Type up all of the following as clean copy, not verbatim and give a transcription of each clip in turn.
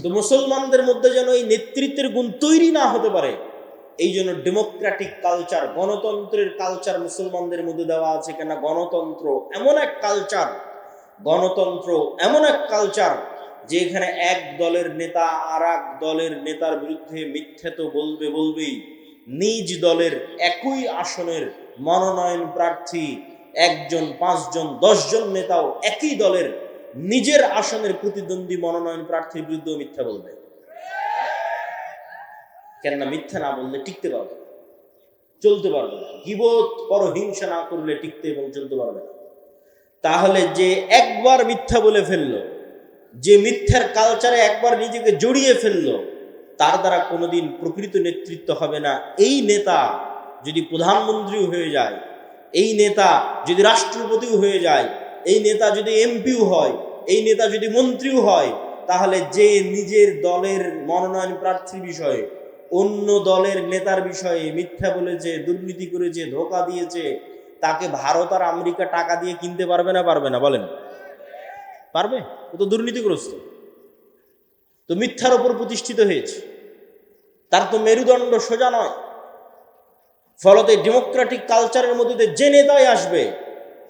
তো মুসলমানদের মধ্যে যেন এই নেতৃত্বের গুণ তৈরি না হতে পারে, এই জন্য ডেমোক্রেটিক কালচার, গণতন্ত্রের কালচার মুসলমানদের মধ্যে দেওয়া আছে। কেন? গণতন্ত্র এমন এক কালচার, গণতন্ত্র এমন এক কালচার যেখানে এক দলের নেতা আর এক দলের নেতার বিরুদ্ধে মিথ্যে তো বলবেই। নিজ দলের একই আসনের মনোনয়ন প্রার্থী একজন, 5 জন, 10 জন নেতাও একই দলের নিজের আসনের প্রতিদ্বন্দ্বী মনোনয়ন প্রার্থীর বিরুদ্ধে মিথ্যা বলবে। কেননা মিথ্যা না বললে টিকতে পারবে না, চলতে পারবে না। গীবত পরহিংসা না করলে টিকতে এবং চলতে পারবে না। তাহলে যে একবার মিথ্যা বলে ফেললো, যে মিথ্যার কালচারে একবার নিজেকে জড়িয়ে ফেললো, তার দ্বারা কোনোদিন প্রকৃত নেতৃত্ব হবে না। এই নেতা যদি প্রধানমন্ত্রী হয়ে যায়, এই নেতা যদি রাষ্ট্রপতিও হয়ে যায়, এই নেতা যদি এমপিও হয়, এই নেতা যদি মন্ত্রীও হয়, তাহলে যে নিজের দলের মনোনয়ন প্রার্থীর বিষয়ে অন্য দলের নেতার বিষয়ে মিথ্যা বলেছে, দুর্নীতি করেছে, ধোঁকা দিয়েছে, তাকে ভারত আর আমেরিকা টাকা দিয়ে কিনতে পারবে না? পারবে না? বলেন, পারবে? ও তো দুর্নীতিগ্রস্ত, তো মিথ্যার ওপর প্রতিষ্ঠিত হয়েছে, তার তো মেরুদণ্ড সোজা নয়। ফলতে ডেমোক্রেটিক কালচারের মধ্যে যে নেতাই আসবে,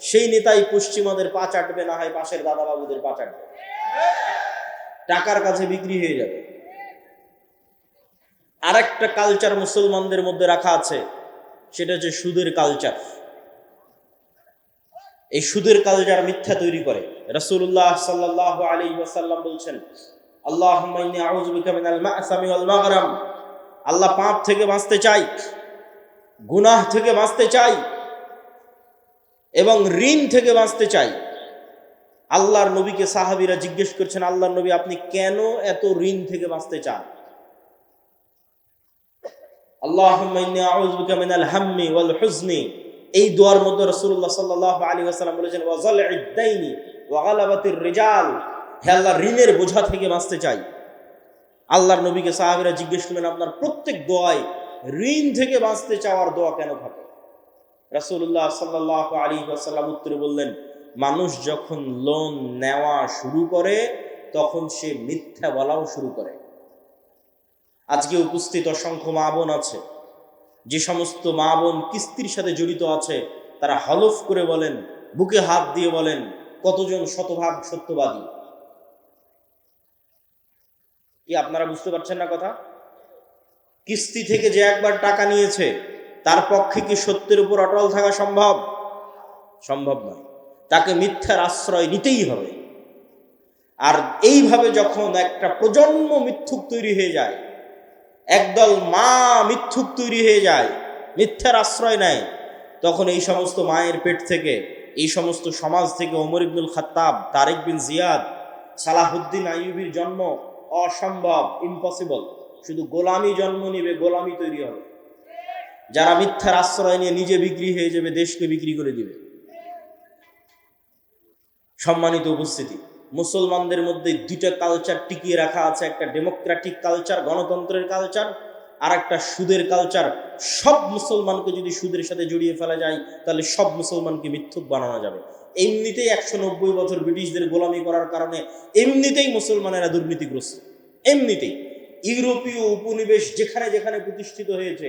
সেই নেতাই পশ্চিমাদের পা চাটবে, না হয় পাশের দাদাবাবুদের পা চাটবে, টাকার কাছে বিক্রি হয়ে যাবে। আর একটা কালচার মুসলমানদের মধ্যে রাখা আছে, সেটা হচ্ছে সুদের কালচার। এই সুদের কালচার মিথ্যা তৈরি করে। রাসূলুল্লাহ সাল্লাল্লাহু আলাইহি ওয়াসাল্লাম বলছেন, আল্লাহুম্মা ইন্নী আউযু বিকা মিনাল মা'সামি ওয়াল মাগরাম। আল্লাহ পাপ থেকে বাঁচতে চাই, গুনাহ থেকে বাঁচতে চাই এবং ঋণ থেকে বাঁচতে চাই। আল্লাহর নবীকে সাহাবীরা জিজ্ঞেস করছেন, আল্লাহর নবী আপনি কেন এত ঋণ থেকে বাঁচতে চান? আল্লাহুম্মা ইন্নী আউযু বিকা মিনাল হাম্মি ওয়াল হুজনি। এই দোয়ার মধ্যে রাসূলুল্লাহ সাল্লাল্লাহু আলাইহি ওয়াসাল্লাম বলেছেন, ওয়া যালঈদ দাইনি ওয়া গালাবাতির রিজাল। হে আল্লাহ, ঋণের বোঝা থেকে বাঁচতে চাই। আল্লাহর নবীকে সাহাবীরা জিজ্ঞেস করলেন, আপনার প্রত্যেক দোয়ায় ঋণ থেকে বাঁচতে চাওয়ার দোয়া কেন থাকে? রাসূলুল্লাহ সাল্লাল্লাহু আলাইহি ওয়াসাল্লাম উত্তরে বললেন, মানুষ যখন লোন নেওয়া শুরু করে তখন সে মিথ্যা বলাও শুরু করে। আজকে উপস্থিত অসংখ্য মা বোন আছে, যে সমস্ত মা বোন কিস্তির সাথে জড়িত আছে, তারা হলফ করে বলেন, বুকে হাত দিয়ে বলেন, কতজন শতভাগ সত্যবাদী। কি আপনারা বুঝতে পারছেন না কথা? কিস্তি থেকে যে একবার টাকা নিয়েছে, তার পক্ষে কি সত্যের উপর অটল থাকা সম্ভব? সম্ভব নয়। তাকে মিথ্যার আশ্রয় নিতেই হবে। আর এইভাবে যখন একটা প্রজন্ম মিথ্যুক তৈরি হয়ে যায়, একদল মা মিথ্যুক তৈরি হয়ে যায়, মিথ্যার আশ্রয় নেয়, তখন এই সমস্ত মায়ের পেট থেকে, এই সমস্ত সমাজ থেকে ওমর ইবনুল খাত্তাব, তারেক বিন জিয়াদ, সালাহুদ্দিন আইয়ুবীর জন্ম অসম্ভব, ইম্পসিবল। শুধু গোলামি জন্ম নিবে, গোলামি তৈরি হবে। যারা মিথ্যার আশ্রয় নিয়ে নিজে বিক্রি হয়ে যাবে, দেশকে বিক্রি করে দিবে। সম্মানিত উপস্থিতি, মুসলমানদের মধ্যে দুইটা কালচার টিকিয়ে রাখা আছে, একটা ডেমোক্রেটিক কালচার, গণতন্ত্রের কালচার, আর একটা সুদের কালচার। সব মুসলমানকে যদি সুদের সাথে জড়িয়ে ফেলা যায়, তাহলে সব মুসলমানকে মিথ্যুক বানানো যাবে। এমনিতেই 190 বছর ব্রিটিশদের গোলামি করার কারণে এমনিতেই মুসলমানেরা দুর্নীতিগ্রস্ত। এমনিতেই ইউরোপীয় উপনিবেশ যেখানে যেখানে প্রতিষ্ঠিত হয়েছে,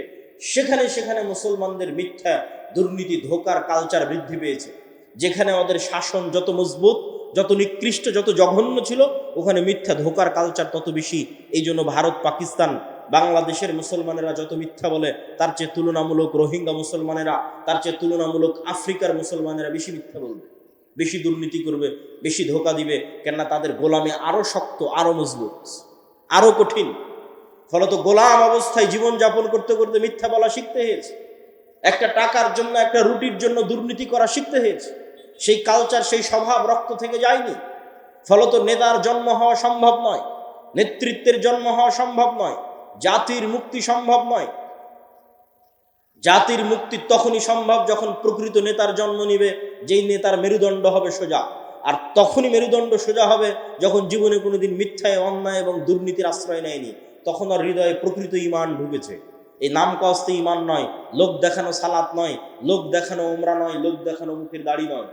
সেখানে সেখানে মুসলমানদের মিথ্যা, দুর্নীতি, ধোঁকার কালচার বৃদ্ধি পেয়েছে। যেখানে ওদের শাসন যত মজবুত, যত নিকৃষ্ট, যত জঘন্য ছিল, ওখানে মিথ্যা ধোঁকার কালচার তত বেশি। এই জন্য ভারত, পাকিস্তান, বাংলাদেশের মুসলমানেরা যত মিথ্যা বলে, তার চেয়ে তুলনামূলক রোহিঙ্গা মুসলমানেরা, তার চেয়ে তুলনামূলক আফ্রিকার মুসলমানেরা বেশি মিথ্যা বলবে, বেশি দুর্নীতি করবে, বেশি ধোঁকা দিবে। কেননা তাদের গোলামি আরো শক্ত, আরো মজবুত, আরো কঠিন। ফলত গোলাম অবস্থায় জীবনযাপন করতে করতে মিথ্যা বলা শিখতে হয়েছে। একটা টাকার জন্য, একটা রুটির জন্য দুর্নীতি করা শিখতে হয়েছে। সেই কালচার, সেই স্বভাব রক্ত থেকে যায়নি। ফলত নেতার জন্ম হওয়া সম্ভব নয়, নেতৃত্বের জন্ম হওয়া সম্ভব নয়, জাতির মুক্তি সম্ভব নয়। জাতির মুক্তি তখনই সম্ভব যখন প্রকৃত নেতার জন্ম নিবে, যেই নেতার মেরুদণ্ড হবে সোজা। আর তখনই মেরুদণ্ড সোজা হবে যখন জীবনে কোনোদিন মিথ্যায়, অন্যায় এবং দুর্নীতির আশ্রয় নেয়নি। তখন আর হৃদয়ে প্রকৃত ঈমান ঢুকেছে। এই নাম কস্তে ঈমান নয়, লোক দেখানো সালাত নয়, লোক দেখানো উমরা নয়, লোক দেখানো মুখের দাড়ি নয়।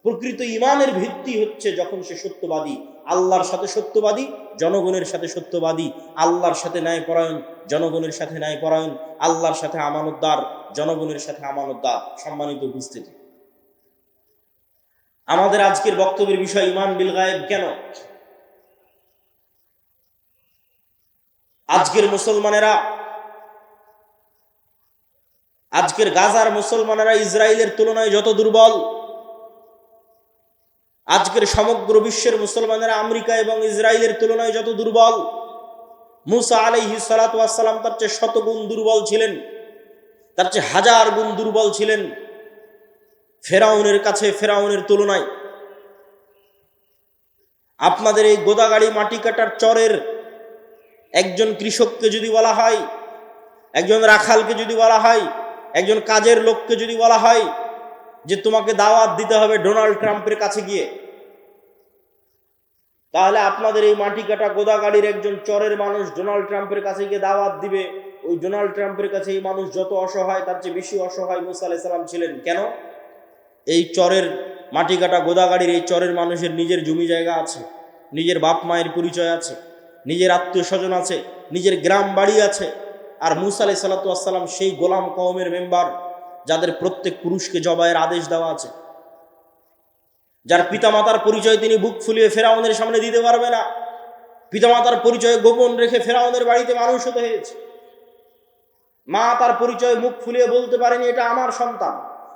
প্রকৃত ইমানের ভিত্তি হচ্ছে যখন সে সত্যবাদী, আল্লাহর সাথে সত্যবাদী, জনগণের সাথে সত্যবাদী, আল্লাহর সাথে ন্যায়পরায়ণ, জনগণের সাথে ন্যায়পরায়ণ, আল্লাহর সাথে আমানতদার, জনগণের সাথে আমানতদার। সম্মানিত উপস্থিতি, আমাদের আজকের বক্তব্যের বিষয় ঈমান বিল গায়েব। কেন আজকের মুসলমানেরা, আজকের গাজার মুসলমানেরা ইসরায়েলের তুলনায় যত দুর্বল, আজকের সমগ্র বিশ্বের মুসলমানেরা আমেরিকা এবং ইসরায়েলের তুলনায় যত দুর্বল, মুসা আলাইহিস সালাতু ওয়াস সালাম তার চেয়ে শতগুণ দুর্বল ছিলেন, তার চেয়ে হাজার গুণ দুর্বল ছিলেন ফেরাউনের কাছে, ফেরাউনের তুলনায়। আপনাদের এই গোদাগাড়ি মাটি কাটার চরের একজন কৃষককে যদি বলা হয়, একজন রাখালকে যদি বলা হয়, একজন কাজের লোককে যদি বলা হয় যে তোমাকে দাওয়াত দিতে হবে ডোনাল্ড ট্রাম্পের কাছে গিয়ে, তাহলে আপনাদের এই মাটি কাটা গোদাগাড়ির একজন চরের মানুষ ডোনাল্ড ট্রাম্পের কাছে গিয়ে দাওয়াত দিবে। ওই ডোনাল্ড ট্রাম্পের কাছে এই মানুষ যত অসহায়, তার চেয়ে বেশি অসহায় মুসা আলাইহিস সালাম ছিলেন। কেন? এই চরের মাটি কাটা গোদাগাড়ির এই চরের মানুষের নিজের জমি জায়গা আছে, নিজের বাপ মায়ের পরিচয় আছে, নিজের আত্মীয় স্বজন আছে, নিজের গ্রাম বাড়ি আছে। আর মুসা আলাইহিস সালাতু ওয়াস সালাম সেই গোলাম কওমের মেম্বার, যাদের প্রত্যেক পুরুষকে জবাইয়ের আদেশ দেওয়া আছে, যার পিতামাতার পরিচয় তিনি বুক ফুলিয়ে ফেরাউনের সামনে দিতে পারবে না, পিতামাতার পরিচয় গোপন রেখে ফেরাউনের বাড়িতে মানুষ হতে হয়েছে। মা তার পরিচয় মুখ ফুলিয়ে বলতে পারেনি এটা আমার সন্তান।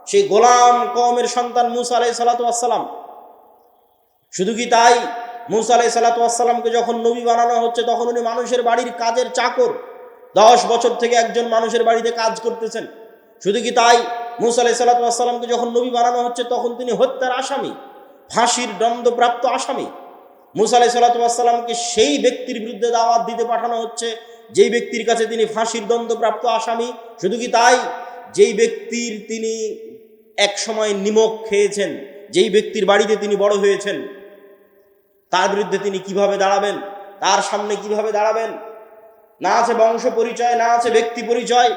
সেই গোলাম কওমের সন্তান মুসা আলাইহিস সালাতু ওয়াস সালাম। শুধু কি তাই, মুসা আলাইহিস সালাতু ওয়াস সালামকে যখন নবী বানানো হচ্ছে তখন উনি মানুষের বাড়ির কাজের চাকর, 10 বছর থেকে একজন মানুষের বাড়িতে কাজ করতেছেন। শুধু কি তাই, মুসা আলাইহিস সালাতু ওয়াস সালামকে যখন নবী বানানো হচ্ছে তখন তিনি হত্যার আসামি, ফাঁসির দণ্ডপ্রাপ্ত আসামি। মুসা আলাইহিস সালাতু ওয়াস সালামকে সেই ব্যক্তির বিরুদ্ধে দাওয়াত দিতে পাঠানো হচ্ছে যেই ব্যক্তির কাছে তিনি ফাঁসির দণ্ডপ্রাপ্ত আসামি। শুধু কি তাই, যেই ব্যক্তির তিনি এক সময় নিমক খেয়েছেন, যেই ব্যক্তির বাড়িতে তিনি বড় হয়েছেন, তার বিরুদ্ধে তিনি কিভাবে দাঁড়াবেন, তার সামনে কিভাবে দাঁড়াবেন? না আছে বংশ পরিচয়, না আছে ব্যক্তি পরিচয়।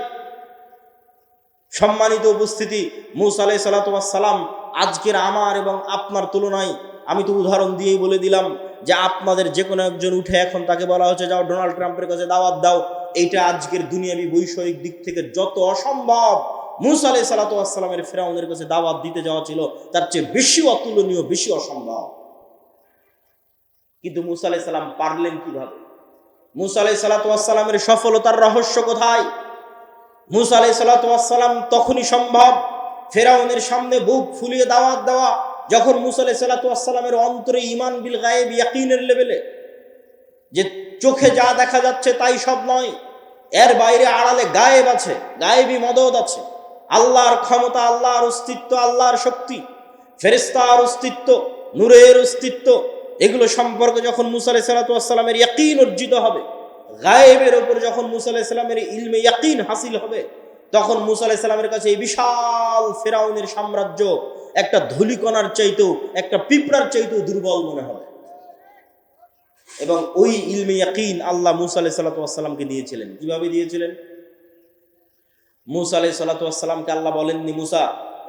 সম্মানিত উপস্থিতি, মুসা আলাইহিস সালাতু ওয়াস সালাম আজকের আমার এবং আপনার তুলনায়, আমি তো উদাহরণ দিয়েই বলে দিলাম যে আপনাদের যে কোনো একজন উঠে এখন তাকে বলা হচ্ছে যাও ডোনাল্ড ট্রাম্পের কাছে দাওয়াত দাও, এইটা আজকের দুনিয়াবি বৈষয়িক দিক থেকে যত অসম্ভব, মুসা আলাইহিস সালাতু ওয়াস সালামের ফেরাউনের কাছে দাওয়াত দিতে যাওয়া ছিল তার চেয়ে বেশি অতুলনীয়, বেশি অসম্ভব। কিন্তু মুসা আলাইহিস সালাম পারলেন কিভাবে? মুসা আলাইহিস সালাতু ওয়াস সালামের সফলতার রহস্য কোথায়? মুসা আলাইহিস সালাতু ওয়াস সালাম তখনই সম্ভব ফেরাউনের সামনে বুক ফুলিয়ে দাওয়াত দেওয়া যখন মুসা আলাইহিস সালাতু ওয়াস সালামের অন্তরে ঈমান বিল গায়েব, ইয়াকিনের লেভেলে, যে চোখে যা দেখা যাচ্ছে তাই সব নয়, এর বাইরে আড়ালে গায়েব আছে, গায়েবী মদদ আছে, আল্লাহর ক্ষমতা, আল্লাহর অস্তিত্ব, আল্লাহর শক্তি, ফেরেশতার অস্তিত্ব, নূরের অস্তিত্ব, এগুলো সম্পর্কে যখন মুসা আলাইহিস সালাতু ওয়াস সালামের ইয়াকিন অর্জিত হবে, গায়েবের উপর যখন মুসা আলাইহিস সালামের ইলমে ইয়াকিন হাসিল হবে, তখন মুসা আলাইহিস সালামের কাছে এই বিশাল ফেরাউনের সাম্রাজ্য একটা ধূলিকণার চাইতেও, একটা পিঁপড়ার চাইতেও দুর্বল মনে হবে। এবং ওই ইলমে ইয়াকিন আল্লাহ মুসা আলাইহিস সালাতু ওয়াস সালামকে দিয়েছিলেন। কিভাবে দিয়েছিলেন? মুসা আলাইহিস সালাতু ওয়াস সালামকে আল্লাহ বলেননি, মুসা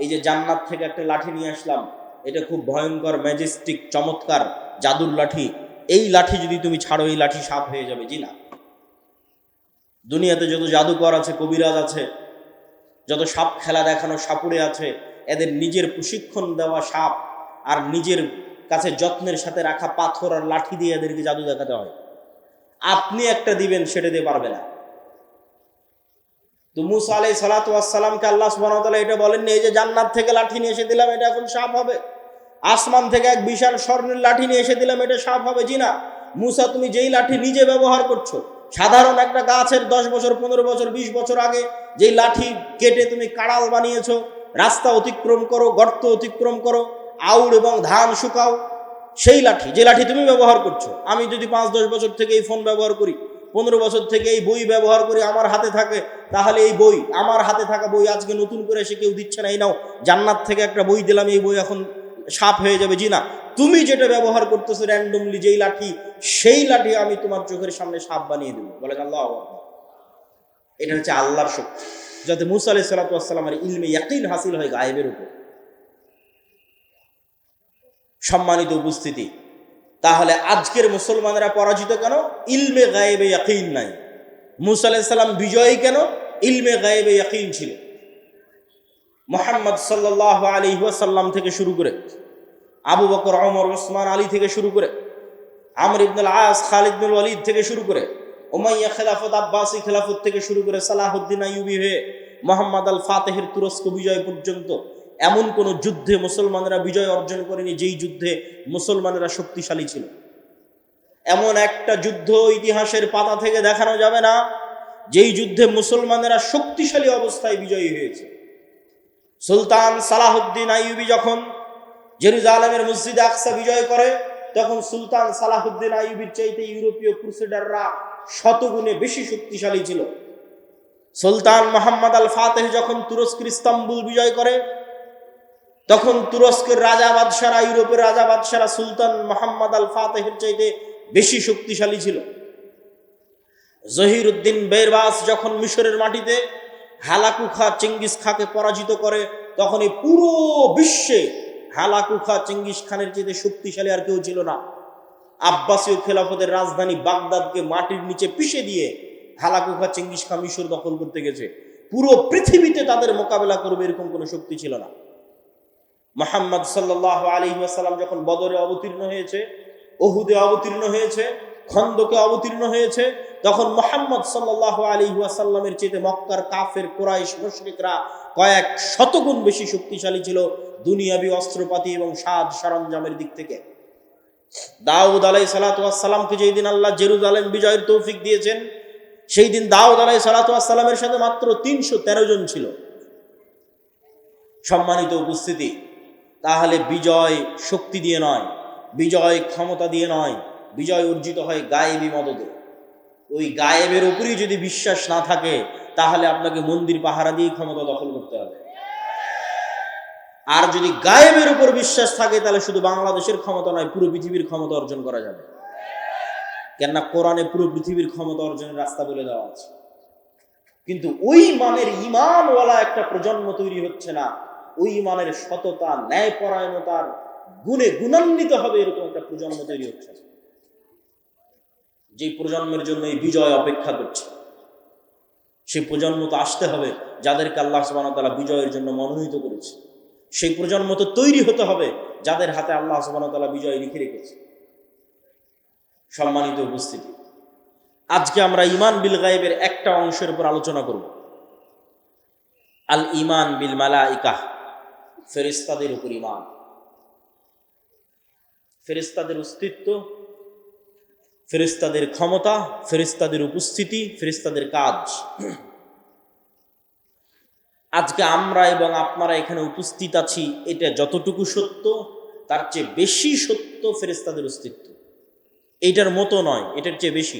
এই যে জান্নাত থেকে একটা লাঠি নিয়ে আসলাম, এটা খুব ভয়ঙ্কর, ম্যাজেস্টিক, চমৎকার জাদুর লাঠি, এই লাঠি যদি তুমি ছাড়ো এই লাঠি সাপ হয়ে যাবে। জি না, দুনিয়াতে যত জাদুকর আছে, কবিরাজ আছে, যত সাপ খেলা দেখানো সাপুড়ে আছে, এদের নিজের প্রশিক্ষণ দেওয়া সাপ আর নিজের কাছে যত্নের সাথে রাখা পাথর আর লাঠি দিয়ে এদেরকে জাদু দেখাতে হয়। আপনি একটা দিবেন, সেটা দিয়ে পারবে না। তো মুসা আলাইহিস সালাতু ওয়াস সালামকে আল্লাহ সুবহানাহু ওয়া তাআলা এটা বলেননি এই যে জান্নাত থেকে লাঠি নিয়ে এসে দিলাম এটা এখন সাপ হবে, আসমান থেকে এক বিশাল স্বর্ণের লাঠি নিয়ে এসে দিলাম এটা সাপ হবে। জি না, মুসা তুমি যেই লাঠি নিজে ব্যবহার করছো, সাধারণ একটা গাছের 10 বছর, 15 বছর, 20 বছর আগে যেই লাঠি কেটে তুমি কাড়াল বানিয়েছো, রাস্তা অতিক্রম করো, গর্ত অতিক্রম করো, আউড় এবং ধান শুকাও, সেই লাঠি, যে লাঠি তুমি ব্যবহার করছো, আমি যদি 5-10 বছর থেকে এই ফোন ব্যবহার করি, 15 বছর থেকে এই বই ব্যবহার করি, আমার হাতে থাকে, তাহলে এই বই, আমার হাতে থাকা বই আজকে নতুন করে এসে কেউ দিচ্ছে না, এই নাও জান্নাত থেকে একটা বই দিলাম, এই বই এখন সাপ হয়ে যাবে। জি না, তুমি যেটা ব্যবহার করতেছো র্যান্ডমলি যেই লাঠি, সেই লাঠি আমি তোমার চোখের সামনে সাপ বানিয়ে দেবো। বলেন আল্লাহু আকবার। এটা হচ্ছে আল্লাহর শক্তি, যাতে মুসা আলাইহিস সালাতু ওয়াস সালামের ইলমে ইয়াকিন হাসিল হয় গায়েবের উপর। সম্মানিত উপস্থিতি, তাহলে আজকের মুসলমানেরা পরাজিত কেন? ইলমে গায়েবে ইয়াকিন নাই। মুসা আলাইহিস সালাম বিজয়ী কেন? ইলমে গায়েবে ইয়াকিন ছিল। মুহাম্মদ সাল্লাল্লাহু আলাইহি ওয়াসাল্লাম থেকে শুরু করে আবু বকর, ওমর, ওসমান, আলী থেকে শুরু করে আমর ইবনুল আস, খালিদ বিন ওয়ালিদ থেকে শুরু করে উমাইয়া খেলাফত, আব্বাসী খেলাফত থেকে শুরু করে সালাহুদ্দিন আইয়ুবী হয়ে মোহাম্মদ আল ফাতেহের তুরস্ক বিজয় পর্যন্ত এমন কোন যুদ্ধে মুসলমানেরা বিজয় অর্জন করেনি যেই যুদ্ধে মুসলমানেরা শক্তিশালী ছিল। এমন একটা যুদ্ধ ইতিহাসের পাতা থেকে দেখানো যাবে না যেই যুদ্ধে মুসলমানেরা শক্তিশালী অবস্থায় বিজয়ী হয়েছে। সুলতান সালাহুদ্দিন আইয়ুবী যখন জেরুজালেমের মসজিদে আকসা বিজয় করে, তখন সুলতান সালাহুদ্দিন আইয়ুবীর চাইতে ইউরোপীয় ক্রুসেডাররা শতগুণে বেশি শক্তিশালী ছিল। সুলতান মোহাম্মদ আল ফাতেহ যখন তুরস্কের ইস্তাম্বুল বিজয় করে, তখন তুরস্কের রাজা বাদশারা, ইউরোপের রাজা বাদশারা সুলতান মোহাম্মদ আল ফাতেহের চাইতে বেশি শক্তিশালী ছিল। জহিরুদ্দিন বেরবাস যখন মিশরের মাটিতে হালাকু খা চেঙ্গিস খাকে পরাজিত করে, তখন এই পুরো বিশ্বে হালাকু খা চেঙ্গিস খানের চাইতে শক্তিশালী আর কেউ ছিল না। আব্বাসীয় খেলাফতের রাজধানী বাগদাদকে মাটির নিচে পিষে দিয়ে হালাকু খা চেঙ্গিস খা মিশর দখল করতে গেছে। পুরো পৃথিবীতে তাদের মোকাবেলা করবে এরকম কোনো শক্তি ছিল না। মুহাম্মদ সাল্লাল্লাহু আলাইহি ওয়াসাল্লাম যখন বদরে অবতীর্ণ হয়েছে, উহুদে অবতীর্ণ হয়েছে, খন্দকে অবতীর্ণ হয়েছে, তখন মুহাম্মদ সাল্লাল্লাহু আলাইহি ওয়াসাল্লামের চেয়ে মক্কার কাফের, কুরাইশ, মুশরিকরা কয়েক শতগুণ বেশি শক্তিশালী ছিল দুনিয়াবি অস্ত্রপাতি এবং সাজ সরঞ্জামের দিক থেকে। দাউদ আলাইহিস সালাতু ওয়াস সালামকে যেই দিন আল্লাহ জেরুজালেম বিজয়ের তৌফিক দিয়েছেন, সেই দিন দাউদ আলাইহিস সালাতু ওয়াস সালামের সাথে মাত্র 313 জন ছিল। সম্মানিত উপস্থিতি, তাহলে বিজয় শক্তি দিয়ে নয়, বিজয় ক্ষমতা দিয়ে নয়, বিজয় অর্জিত হয় গায়েবী মদদে। ওই গায়েবের উপরই যদি বিশ্বাস না থাকে, তাহলে আপনাকে মন্দির পাহারা দিয়ে ক্ষমতা দখল করতে হবে। আর যদি গায়েবের উপর বিশ্বাস থাকে, তাহলে শুধু বাংলাদেশের ক্ষমতা নয়, পুরো পৃথিবীর ক্ষমতা অর্জন করা যাবে। কেননা কোরআনে পুরো পৃথিবীর ক্ষমতা অর্জনের রাস্তা বলে দেওয়া আছে। কিন্তু ওই মানের ঈমানওয়ালা একটা প্রজন্ম তৈরি হচ্ছে না, ওই মানের সততা, ন্যায়পরায়ণতার গুণে গুণান্বিত হবে এরকম একটা প্রজন্ম তৈরি হচ্ছে, যে প্রজন্মের জন্য এই বিজয় অপেক্ষা করছে। সেই প্রজন্ম তো আসতে হবে যাদেরকে আল্লাহ সুবহানাহু ওয়া তাআলা বিজয়ের জন্য মনোনীত করেছে। সেই প্রজন্ম তো তৈরি হতে হবে যাদের হাতে আল্লাহ সুবহানাহু ওয়া তাআলা বিজয় লিখে রেখেছে। সম্মানিত উপস্থিতি, আজকে আমরা ঈমান বিল গায়বের একটা অংশের উপর আলোচনা করব। আল ঈমান বিল মালাইকা, ফেরেশতাদের উপর ঈমান। ফেরেশতাদের অস্তিত্ব, ফেরেশতাদের ক্ষমতা, ফেরেশতাদের উপস্থিতি, ফেরেশতাদের কাজ। আজকে আমরা এবং আপনারা এখানে উপস্থিত আছি, এটা যতটুকু সত্য তার চেয়ে বেশি সত্য ফেরেশতাদের অস্তিত্ব। এইটার মতো নয়, এটার চেয়ে বেশি।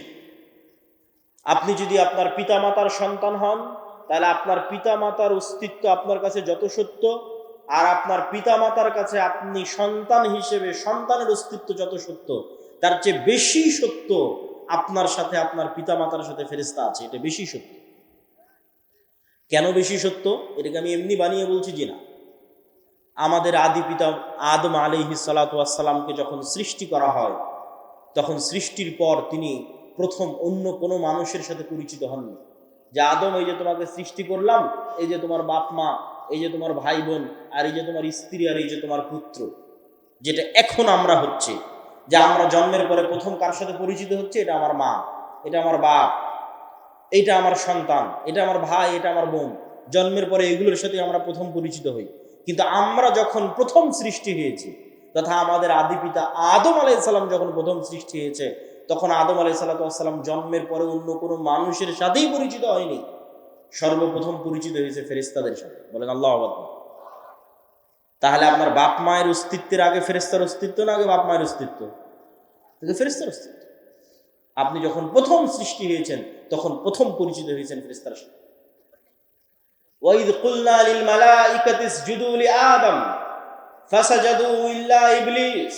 আপনি যদি আপনার পিতামাতার সন্তান হন, তাহলে আপনার পিতামাতার অস্তিত্ব আপনার কাছে যত সত্য, আর আপনার পিতামাতার কাছে আপনি সন্তান হিসেবে সন্তানের অস্তিত্ব যত সত্য, তার চেয়ে বেশি সত্য আপনার সাথে আপনার পিতামাতার সাথে ফেরেশতা আছে। এটা বেশি সত্য। কেন বেশি সত্য? এটাকে আমি এমনি বানিয়ে বলছি যে না, আমাদের আদি পিতা আদম আলাইহিস সালাতু ওয়াস সালামকে যখন সৃষ্টি করা হয়, তখন সৃষ্টির পর তিনি প্রথম অন্য কোনো মানুষের সাথে পরিচিত হননি। যে আদম, এই যে তোমাকে সৃষ্টি করলাম, এই যে তোমার বাপ মা, এই যে তোমার ভাই বোন, আর এই যে তোমার স্ত্রী, আর এই যে তোমার পুত্র, যেটা এখন আমরা হচ্ছে, যে আমরা জন্মের পরে প্রথম কার সাথে পরিচিত হচ্ছে, এটা আমার মা, এটা আমার বাপ, এটা আমার সন্তান, এটা আমার ভাই, এটা আমার বোন। জন্মের পরে এগুলোর সাথে আমরা প্রথম পরিচিত হই। কিন্তু আমরা যখন প্রথম সৃষ্টি হয়েছি, তথা আমাদের আদি পিতা আদম আলাইহিস সালাম যখন প্রথম সৃষ্টি হয়েছে, তখন আদম আলাইহিস সালাম জন্মের পরে অন্য কোনো মানুষের সাথেই পরিচিত হয়নি। সর্বপ্রথম পরিচিত হয়েছে ফেরেশতাদের সাথে। বলেন আল্লাহু আকবার। তাহলে আপনার বাপ মায়ের অস্তিত্বের আগে ফেরেশতার অস্তিত্ব না আগে বাপ মায়ের অস্তিত্ব? ফেরেশতার অস্তিত্ব। আপনি যখন প্রথম সৃষ্টি হয়েছেন, তখন প্রথম পরিচিত হয়েছেন ফেরেশতার সাথে। ওয়াইদ কুলনা লিল মালাইকাতি ইসজুদু লিআদম ফাসাজাদু ইল্লা ইবলিস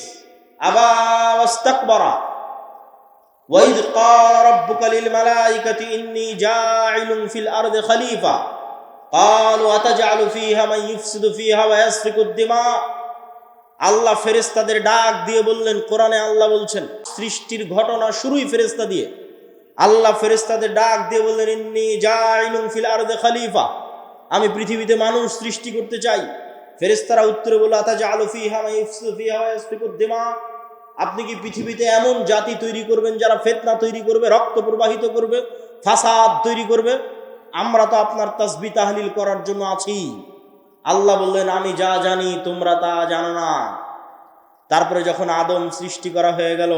আবা ওয়াস্তাকবারা। ওয়াইদ ক্বালা রাব্বুকা লিল মালাইকাতি ইন্নী জাইলুন ফিল আরদি খলিফা ক্বালু আতাজআলু ফীহা মান ইফসিদু ফীহা ওয়া ইয়াসফিকু আদ-দিমা আল্লাহ ফেরেশতাদের ডাক দিয়ে বললেন, কোরআনে আল্লাহ বলছেন সৃষ্টির ঘটনা শুরুই ফেরেশতা দিয়ে। আল্লাহ ফেরেশতাদের ডাক দিয়ে বললেন, ইন্নী জাইলুন ফিল আরদি খলিফা, আমি পৃথিবীতে মানুষ সৃষ্টি করতে চাই। ফেরেশতারা উত্তরে বলল, আতাজআলু ফিহা মান ইফসিদু ফিহা ওয়া ইয়াসফিকুদ দিমা, আপনি কি পৃথিবীতে এমন জাতি তৈরি করবেন যারা ফিতনা তৈরি করবে, রক্ত প্রবাহিত করবে, ফাসাদ তৈরি করবে? আমরা তো আপনার তাসবিহ তাহলিল করার জন্য আছি। আল্লাহ বললেন, আমি যা জানি তোমরা তা জানো না। তারপরে যখন আদম সৃষ্টি করা হয়ে গেল,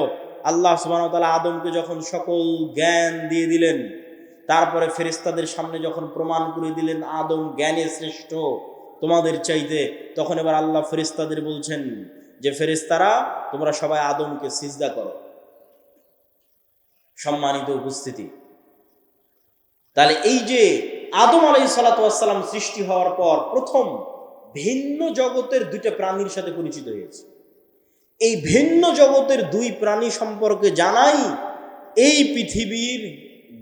আল্লাহ সুবহানাহু ওয়া তাআলা আদমকে যখন সকল জ্ঞান দিয়ে দিলেন, তারপরে ফেরেশতাদের সামনে যখন প্রমাণ করে দিলেন আদম জ্ঞানে শ্রেষ্ঠ তোমাদের চাইতে, তখন এবার আল্লাহ ফেরেশতাদের বলছেন যে ফেরেশতারা তোমরা সবাই আদমকে সিজদা করো। সম্মানিত উপস্থিতি, তাহলে এই যে আদম আলাইহিস সালাতু ওয়াস সালাম সৃষ্টি হওয়ার পর প্রথম ভিন্ন জগতের দুইটা প্রাণীর সাথে পরিচিত হয়েছে। এই ভিন্ন জগতের দুই প্রাণী সম্পর্কে জানাই এই পৃথিবীর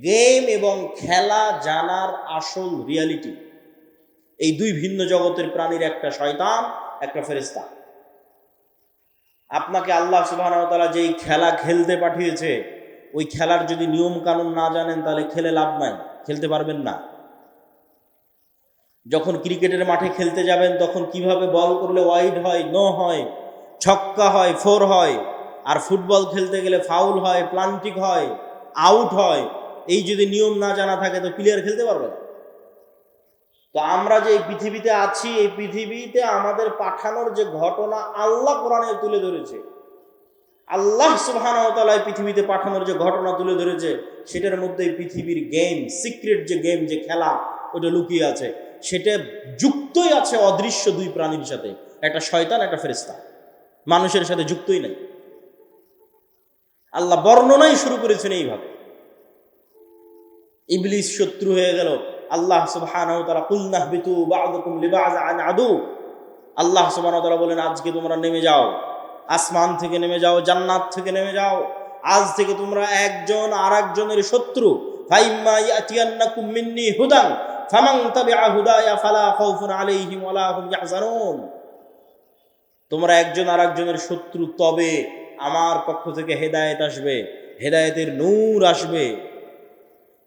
গেম এবং খেলা জানার আসল রিয়ালিটি। এই দুই ভিন্ন জগতের প্রাণীর, একটা শয়তান, একটা ফেরেশতা। আপনাকে আল্লাহ সুবহানাহু ওয়া তাআলা যেই খেলা খেলতে পাঠিয়েছে, ওই খেলার যদি নিয়ম কানুন না জানেন তাহলে খেলে লাভ নাই, খেলতে পারবেন না। যখন ক্রিকেটের মাঠে খেলতে যাবেন তখন কিভাবে বল করলে ওয়াইড হয়, নো হয়, ছক্কা হয়, ফোর হয়, আর ফুটবল খেলতে গেলে ফাউল হয়, প্লান্টিক হয়, আউট হয়, এই যদি নিয়ম না জানা থাকে তো প্লেয়ার খেলতে পারবে না। তো আমরা যে এই পৃথিবীতে আছি, এই পৃথিবীতে আমাদের পাঠানোর যে ঘটনা আল্লাহ কোরআনে তুলে ধরেছে, আল্লাহ সুবহানাহু ওয়া তাআলা পৃথিবীতে পাঠানোর যে ঘটনা তুলে ধরেছে, সেটার মধ্যে পৃথিবীর গেম, সিক্রেট যে গেম, যে খেলা, ওটা লুকিয়ে আছে। সেটা যুক্তই আছে অদৃশ্য দুই প্রাণীর সাথে, একটা শয়তান, একটা ফেরেশতা। মানুষের সাথে যুক্তই নাই। আল্লাহ বর্ণনাই শুরু করেছেন এইভাবে। ইবলিস শত্রু হয়ে গেল, আল্লাহ সুবহানাহু ওয়া তাআলা কুল নাহবিতু বা'দুকুম লিবা'যিন আদু, আল্লাহ সুবহানাহু ওয়া তাআলা বলেন আজকে তোমরা নেমে যাও, আসমান থেকে নেমে যাও, জান্নাত থেকে নেমে যাও, আজ থেকে তোমরা একজন আর একজনের শত্রু। ফাইম্মা ইয়াতিয়ান্নাকুম মিন্নি হুদান ফামান তাবিআ হুদায়া ফালা খাউফুন আলাইহিম ওয়ালা হুম ইয়াহজানুন, তোমরা একজন আর একজনের শত্রু, তবে আমার পক্ষ থেকে হেদায়েত আসবে, হেদায়েতের নূর আসবে।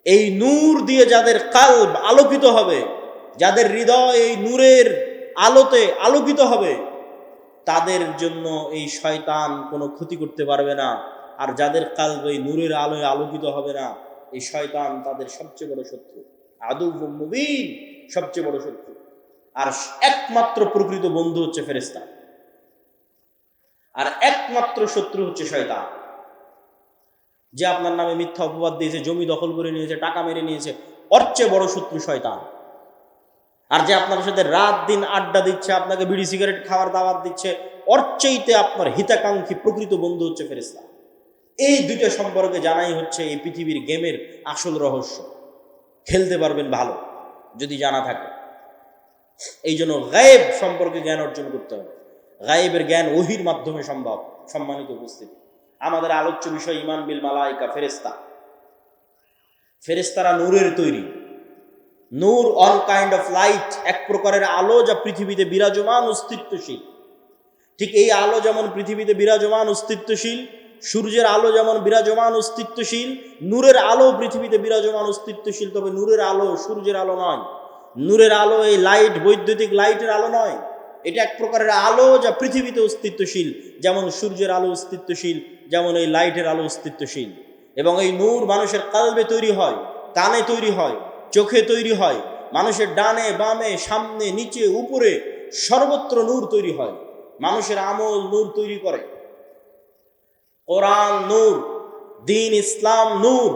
এই নূর দিয়ে যাদের কালব আলোকিত হবে, যাদের হৃদয় এই নূরের আলোতে আলোকিত হবে, তাদের জন্য এই শয়তান কোনো ক্ষতি করতে পারবে না। আর যাদের কালব এই নূরের আলোয় আলোকিত হবে না, এই শয়তান তাদের সবচেয়ে বড় শত্রু, আদুউম মুবিন, সবচেয়ে বড় শত্রু। আর একমাত্র প্রকৃত বন্ধু হচ্ছে ফেরেশতা, আর একমাত্র শত্রু হচ্ছে শয়তান। যে আপনার নামে মিথ্যা অপবাদ দিয়েছে, জমি দখল করে নিয়েছে, টাকা মেরে নিয়েছে, ওর চেয়ে বড় শত্রু শয়তান। আর যে আপনার সাথে রাত দিন আড্ডা দিচ্ছে, আপনাকে বিড়ি সিগারেট খাওয়ার দাওয়াত দিচ্ছে, ওর চাইতে আপনার হিতাকাঙ্ক্ষী প্রকৃত বন্ধু হচ্ছে ফেরেশতা। এই দুইটা সম্পর্কে জানাই হচ্ছে এই পৃথিবীর গেমের আসল রহস্য। খেলতে পারবেন ভালো যদি জানা থাকে। এই জন্য গায়েব সম্পর্কে জ্ঞান অর্জন করতে হবে। গায়েবের জ্ঞান ওহীর মাধ্যমে সম্ভব। সম্মানিত উপস্থিতি, আমাদের আলোচ্য বিষয় ঈমান বিল মালায়েকা, ফেরেশতা। ফেরেশতারা নূরের তৈরি। নূর, অল কাইন্ড অফ লাইট, এক প্রকারের আলো যা পৃথিবীতে বিরাজমান, অস্তিত্বশীল। ঠিক এই আলো যেমন পৃথিবীতে বিরাজমান, অস্তিত্বশীল, সূর্যের আলো যেমন বিরাজমান, অস্তিত্বশীল, নূরের আলো পৃথিবীতে বিরাজমান, অস্তিত্বশীল। তবে নূরের আলো সূর্যের আলো নয়। নূরের আলো এই লাইট, বৈদ্যুতিক লাইটের আলো নয়। এটা এক প্রকারের আলো যা পৃথিবীতে অস্তিত্বশীল, যেমন সূর্যের আলো অস্তিত্বশীল, যেমন এই লাইটের আলো অস্তিত্বশীল। এবং এই নূর মানুষের কালবে তৈরি হয়, কানে তৈরি হয়, চোখে তৈরি হয়, মানুষের ডানে বামে, সামনে নিচে উপরে সর্বত্র নূর তৈরি হয়। মানুষের আমল নূর তৈরি করে। কোরআন নূর, দ্বীন ইসলাম নূর।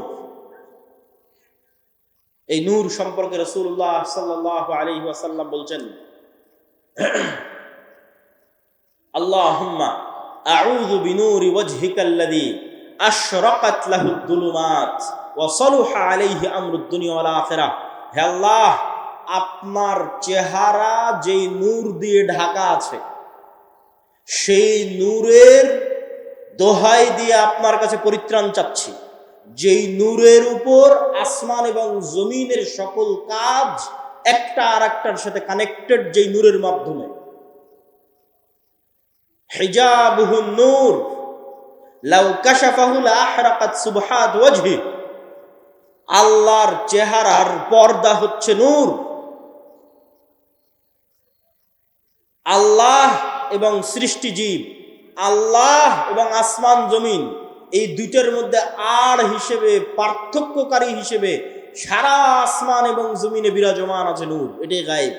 এই নূর সম্পর্কে রাসূলুল্লাহ সাল্লাল্লাহু আলাইহি ওয়াসাল্লাম বলছেন, আল্লাহুম্মা আউযু বিনূরি ওয়াজহিকাল্লাযী আশরাকাত লাহুদ দুলুমাত ওয়া সালুহা আলাইহি আমরুদ দুনিয়া ওয়াল আখিরাহ। হে আল্লাহ, আপনার চেহারা যেই নূর দিয়ে ঢাকা আছে, সেই নূরের দোহাই দিয়ে আপনার কাছে পরিত্রাণ চাচ্ছি, যেই নূরের উপর আসমান এবং জমিনের সকল কাজ একটা আর একটার সাথে কানেক্টেড, যেই নূরের মাধ্যমে। হিজাবুহু নূর লাউ কাশাফাহু লাআহরাকাত সুবহাত ওয়াজহি। আল্লাহর চেহারার পর্দা হচ্ছে নূর। আল্লাহ এবং সৃষ্টিজীব, আল্লাহ এবং আসমান জমিন, এই দুইটার মধ্যে আর হিসেবে, পার্থক্যকারী হিসেবে সারা আসমান এবং জমিনে বিরাজমান আছে নূর। এটাই গায়েব।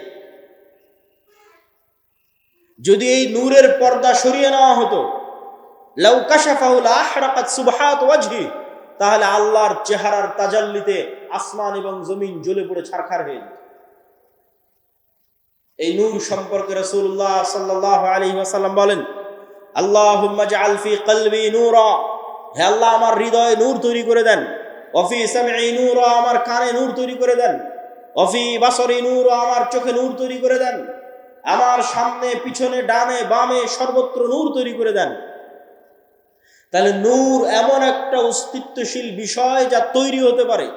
যদি এই নূরের পর্দা সরিয়ে নেওয়া হতো, লাউ কাশাফাহু লাআহরাকাত সুবহাত ওয়াজহি, তাহলে আল্লাহর চেহারার তাজাল্লিতে আসমান এবং জমিন জ্বলে পড়ে ছারখার হয়ে যেত। এই নূর সম্পর্কে রাসূলুল্লাহ সাল্লাল্লাহু আলাইহি ওয়াসাল্লাম বলেন, আল্লাহুম্মা জাআল ফি কলবি নূরা, হে আল্লাহ আমার হৃদয়ে নূর তৈরি করে দেন। ওয়া ফি সামঈ নূরা, আমার কানে নূর তৈরি করে দেন। ওয়া ফি বাসরি নূরা, আমার চোখে নূর তৈরি করে দেন। আমার সামনে পিছনে ডানে বামে সর্বত্র নূর তৈরি করে দেন। তাহলে নূর এমন একটা অস্তিত্বশীল বিষয় যা তৈরি হতে পারে।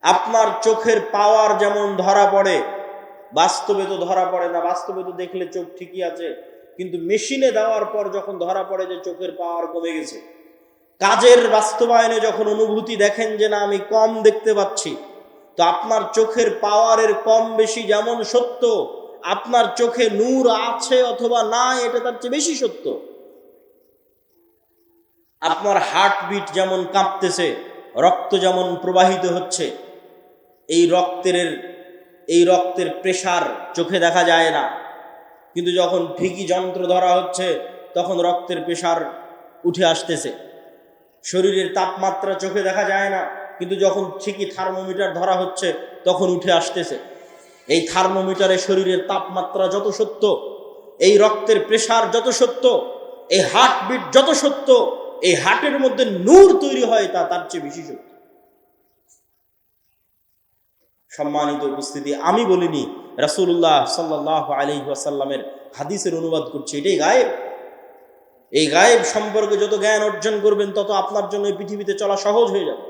আপনার চোখের পাওয়ার যেমন ধরা পড়ে, বাস্তবে তো ধরা পড়ে না, বাস্তবে তো দেখলে চোখ ঠিকই আছে, কিন্তু মেশিনে দেওয়ার পর যখন ধরা পড়ে যে চোখের পাওয়ার কমে গেছে, কাজের বাস্তবায়নে যখন অনুভূতি দেখেন যে না আমি কম দেখতে পাচ্ছি, তো আপনার চোখের পাওয়ারের কম বেশি যেমন সত্য, আপনার চোখে নূর আছে অথবা না এটা তার চেয়ে বেশি সত্য। আপনার হার্টবিট যেমন কাঁপতেছে, রক্ত যেমন প্রবাহিত হচ্ছে, এই রক্তের প্রেসার চোখে দেখা যায় না, কিন্তু যখন ঠিকই যন্ত্র ধরা হচ্ছে তখন রক্তের প্রেসার উঠে আসতেছে। শরীরের তাপমাত্রা চোখে দেখা যায় না, কিন্তু যখন ঠিকই থার্মোমিটার ধরা হচ্ছে তখন উঠে আসতেছে। এই থার্মোমিটারে শরীরের তাপমাত্রা যত সত্য, এই রক্তের প্রেসার যত সত্য, এই হার্টবিট যত সত্য, এই হার্টের মধ্যে নূর তৈরি হয় তার চেয়ে বেশি সত্য। সম্মানিত উপস্থিতি, আমি বলিনি, রাসূলুল্লাহ সাল্লাল্লাহু আলাইহি ওয়াসাল্লামের হাদিসের অনুবাদ করছি। এটাই গায়েব। এই গায়েব সম্পর্কে যত জ্ঞান অর্জন করবেন তত আপনার জন্য এই পৃথিবীতে চলা সহজ হয়ে যাবে।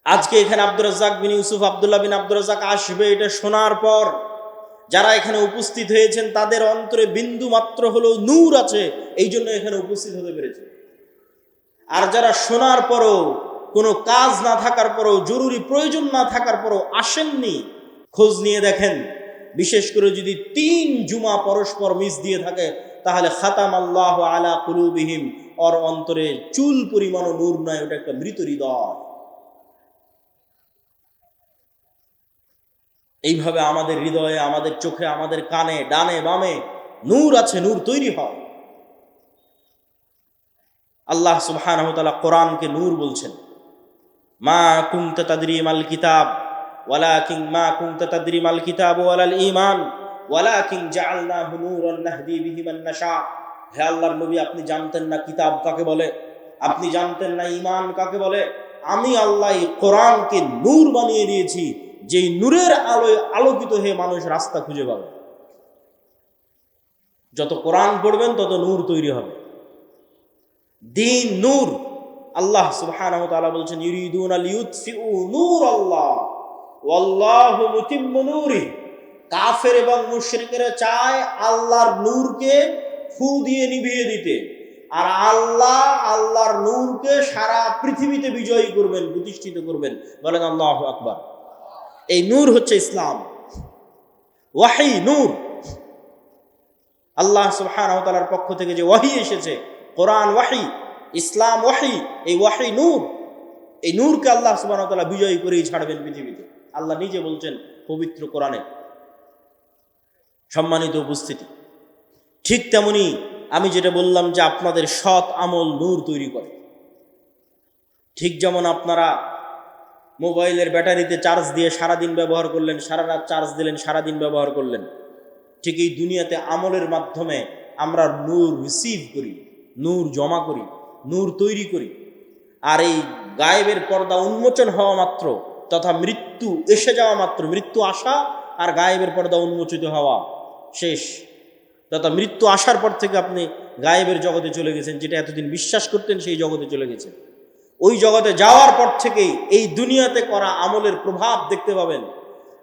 আজকে এখানে আব্দুর রাজ্জাক বিন ইউসুফ, আব্দুল্লাহ বিন আব্দুর রাজ্জাক আসবে, এটা শোনার পর যারা এখানে উপস্থিত হয়েছেন তাদের অন্তরে বিন্দু মাত্র হলেও নূর আছে, এই জন্য এখানে উপস্থিত হতে পেরেছে। আর যারা শোনার পরও, কোনো কাজ না থাকার পরও, জরুরি প্রয়োজন না থাকার পরও আসেননি, খোঁজ নিয়ে দেখেন, বিশেষ করে যদি 3 জুমা পরস্পর মিস দিয়ে থাকে, তাহলে খাতামাল্লাহু আলা কুলুবিহিম, ওর অন্তরে চুল পরিমাণও নূর নাই, ওটা একটা মৃত হৃদয়। এইভাবে আমাদের হৃদয়ে, আমাদের চোখে, আমাদের কানে, ডানে বামে নূর আছে, নূর তৈরি হয়। আল্লাহ সুবহানাহু ওয়া তাআলা কোরআনকে নূর বলছেন। মা কুনতা তাদরি মাল কিতাব ওয়ালাকিন মা কুনতা তাদরি মাল কিতাব ওয়ালাল ঈমান ওয়ালাকিন জাআলনাহু নূরান নাহদি বিহি মান নাশা। হে আল্লাহর নবী, আপনি জানতেন না কিতাব কাকে বলে, আপনি জানতেন না ঈমান কাকে বলে। আমি আল্লাহ এই কোরআনকে নূর বানিয়ে দিয়েছি, যেই নূরের আলোয় আলোকিত হয়ে মানুষ রাস্তা খুঁজে পাবে। যত কোরআন পড়বেন তত নূর তৈরি হবে। দিন নূর। আল্লাহ সুবহানাহু ওয়া তাআলা বলছেন, ইউরিদুনা লিইউতফিউ নূরাল্লাহ ওয়াল্লাহু মুতিম্মু নূরিহি। কাফের এবং মুশরিকেরা চায় আল্লাহর নূরকে ফু দিয়ে নিভিয়ে দিতে, আর আল্লাহর নূরকে সারা পৃথিবীতে বিজয়ী করবেন, প্রতিষ্ঠিত করবেন। বলেন আল্লাহু আকবার। এই নূর হচ্ছে ইসলাম। ওয়াহী নূর। আল্লাহ সুবহানাহু ওয়া তাআলার পক্ষ থেকে যে ওয়াহী এসেছে, কোরআন ওয়াহী, ইসলাম ওয়াহী, এই ওয়াহী নূর। এই নূরকে আল্লাহ সুবহানাহু ওয়া তাআলা বিজয়ী করেই ছাড়বেন পৃথিবীতে। আল্লাহ নিজে বলছেন পবিত্র কোরআনে। সম্মানিত উপস্থিতি, ঠিক তেমনি আমি যেটা বললাম যে আপনাদের সৎ আমল নূর তৈরি করে। ঠিক যেমন আপনারা মোবাইলের ব্যাটারিতে চার্জ দিয়ে সারাদিন ব্যবহার করলেন, সারা রাত চার্জ দিলেন, সারাদিন ব্যবহার করলেন, ঠিক এই দুনিয়াতে আমলের মাধ্যমে আমরা নূর রিসিভ করি, নূর জমা করি, নূর তৈরি করি। আর এই গায়েবের পর্দা উন্মোচন হওয়া মাত্র, তথা মৃত্যু এসে যাওয়া মাত্র, মৃত্যু আসা আর গায়েবের পর্দা উন্মোচিত হওয়া শেষ। তথা মৃত্যু আসার পর থেকে আপনি গায়েবের জগতে চলে গেছেন, যেটা এতদিন বিশ্বাস করতেন সেই জগতে চলে গেছেন। ওই জগতে যাওয়ার পর থেকেই এই দুনিয়াতে করা আমলের প্রভাব দেখতে পাবেন।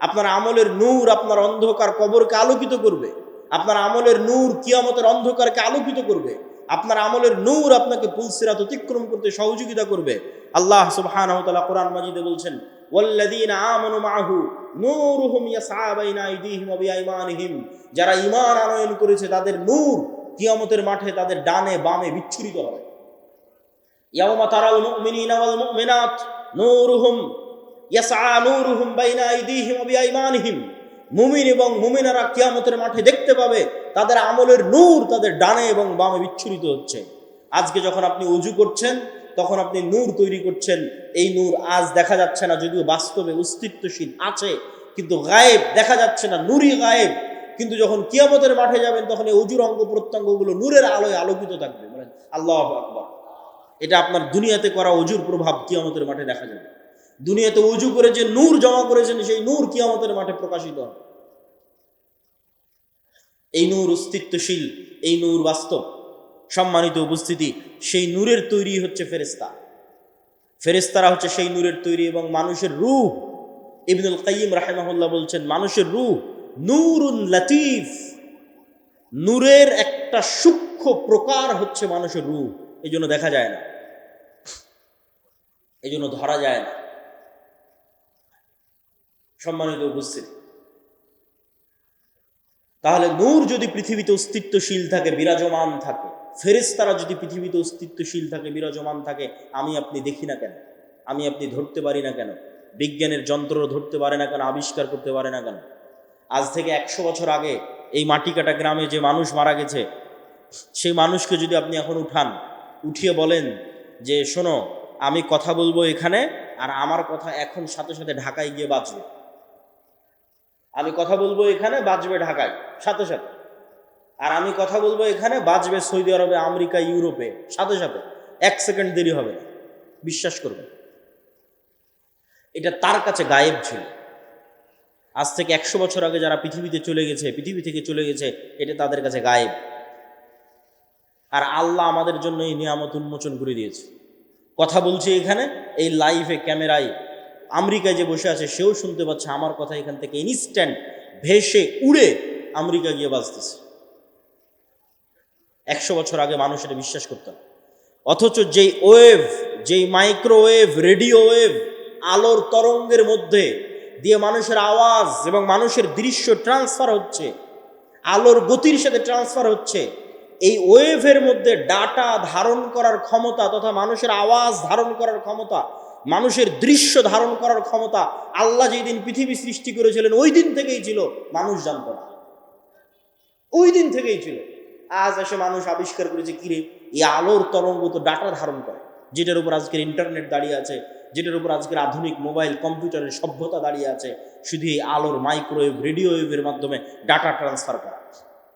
আপনার আমলের নূর আপনার অন্ধকার কবরকে আলোকিত করবে, আপনার আমলের নূর কিয়ামতের অন্ধকারকে আলোকিত করবে। আপনার আমলের নূর আপনাকে পুলসিরাত অতিক্রম করতে সহযোগিতা করবে। আল্লাহ সুবহানাহু ওয়া তাআলা কোরআন মাজিদে বলছেন, ওয়াল্লাযীনা আমানু মাআহু নূরুহুম ইয়াসআ বাইনা আইদিহিম ওয়া বিআইমানিহিম, যারা ঈমান আনয়ন করেছে তাদের নূর কিয়ামতের মাঠে তাদের ডানে বামে বিচ্ছুরিত হবে। ইয়াওমা তারাল মুমিনিনা ওয়াল মুমিনাত নূরুহুম ইয়াসআ নূরুহুম বাইনা আইদিহিম ওয়া বিআইমানিহিম, মুমিন এবং মুমিনারা কিয়ামতের মাঠে দেখতে পাবে তাদের আমলের নূর তাদের ডানে এবং বামে বিচ্ছুরিত হচ্ছে। আজকে যখন আপনি ওযু করছেন তখন আপনি নূর তৈরি করছেন। এই নূর আজ দেখা যাচ্ছে না, যদিও বাস্তবে অস্তিত্বশীল আছে, কিন্তু গায়েব দেখা যাচ্ছে না, নূরই গায়েব। কিন্তু যখন কিয়ামতের মাঠে যাবেন তখন এই ওযুর অঙ্গ প্রত্যঙ্গগুলো নূরের আলোয় আলোকিত থাকবে। বলেন আল্লাহু আকবার। এটা আপনার দুনিয়াতে করা ওযুর প্রভাব কিয়ামতের মাঠে দেখা যাবে। দুনিয়াতে ওযু করে যে নূর জমা করেছেন সেই নূর কিয়ামতের মাঠে প্রকাশিত হবে। এই নূর অস্তিত্বশীল, এই নূর বাস্তব। সম্মানিত উপস্থিতি, সেই নূরের তৈরি হচ্ছে ফেরেশতা। ফেরেশতারা হচ্ছে সেই নূরের তৈরি এবং মানুষের রূহ। ইবনুল কাইয়িম রাহিমাহুল্লাহ বলছেন, মানুষের রূহ নূরুন লাতীফ, নূরের একটা সূক্ষ্ম প্রকার হচ্ছে মানুষের রূহ। এই জন্য দেখা যায় না, এই জন্য ধরা যায় না। সম্মানিত উপস্থিতি, তাহলে নূর যদি পৃথিবীতে অস্তিত্বশীল থাকে, বিরাজমান থাকে, ফেরেশতারা যদি পৃথিবীতে অস্তিত্বশীল থাকে, বিরাজমান থাকে, আমি আপনি দেখি না কেন? আমি আপনি ধরতে পারি না কেন? বিজ্ঞানের যন্ত্র ধরতে পারে না কেন? আবিষ্কার করতে পারে না কেন? আজ থেকে 100 বছর আগে এই মাটিকাটা গ্রামে যে মানুষ মারা গেছে, সেই মানুষকে যদি আপনি এখন উঠিয়ে বলেন যে শোনো, আমি কথা বলবো এখানে, আর আমার কথা এখন সাথে সাথে ঢাকায় গিয়ে বাজবে। আমি কথা বলবো এখানে, বাজবে ঢাকায় সাথে সাথে। আর আমি কথা বলবো এখানে, বাজবে সৌদি আরবে, আমেরিকা, ইউরোপে সাথে সাথে। 1 সেকেন্ড দেরি হবে না, বিশ্বাস করবে। এটা তার কাছে গায়েব ছিল। আজ থেকে 100 বছর আগে যারা পৃথিবীতে চলে গেছে, পৃথিবী থেকে চলে গেছে, এটা তাদের কাছে গায়েব। আর আল্লাহ আমাদের জন্য এই নিয়ামত উন্মোচন করে দিয়েছে। কথা বলছি এখানে, এই লাইভে ক্যামেরায় আমেরিকায় যে বসে আছে সেও শুনতে পাচ্ছে আমার কথা এখান থেকে ইনস্ট্যান্ট ভেসে উড়ে আমেরিকা গিয়ে বাজতেছে। 100 বছর আগে মানুষ এটা বিশ্বাস করত না। অথচ যেই ওয়েভ, যেই মাইক্রোওয়েভ, রেডিও ওয়েভ, আলোর তরঙ্গের মধ্যে দিয়ে মানুষের আওয়াজ এবং মানুষের দৃশ্য ট্রান্সফার হচ্ছে, আলোর গতির সাথে ট্রান্সফার হচ্ছে, এই ওয়েভের মধ্যে ডাটা ধারণ করার ক্ষমতা তথা মানুষের আওয়াজ ধারণ করার ক্ষমতা, মানুষের দৃশ্য ধারণ করার ক্ষমতা আল্লাহ যেই দিন পৃথিবী সৃষ্টি করেছিলেন ওই দিন থেকেই ছিল, মানুষ জানত না, ওই দিন থেকেই ছিল। আজ এসে মানুষ আবিষ্কার করেছে, কিরে এই আলোর তরঙ্গ তো ডাটা ধারণ করে, যেটার উপর আজকের ইন্টারনেট দাঁড়িয়ে আছে, যেটার উপর আজকের আধুনিক মোবাইল কম্পিউটারের সভ্যতা দাঁড়িয়ে আছে, শুধু এই আলোর মাইক্রোওয়েভ, রেডিও ওয়েভের মাধ্যমে ডাটা ট্রান্সফার করা।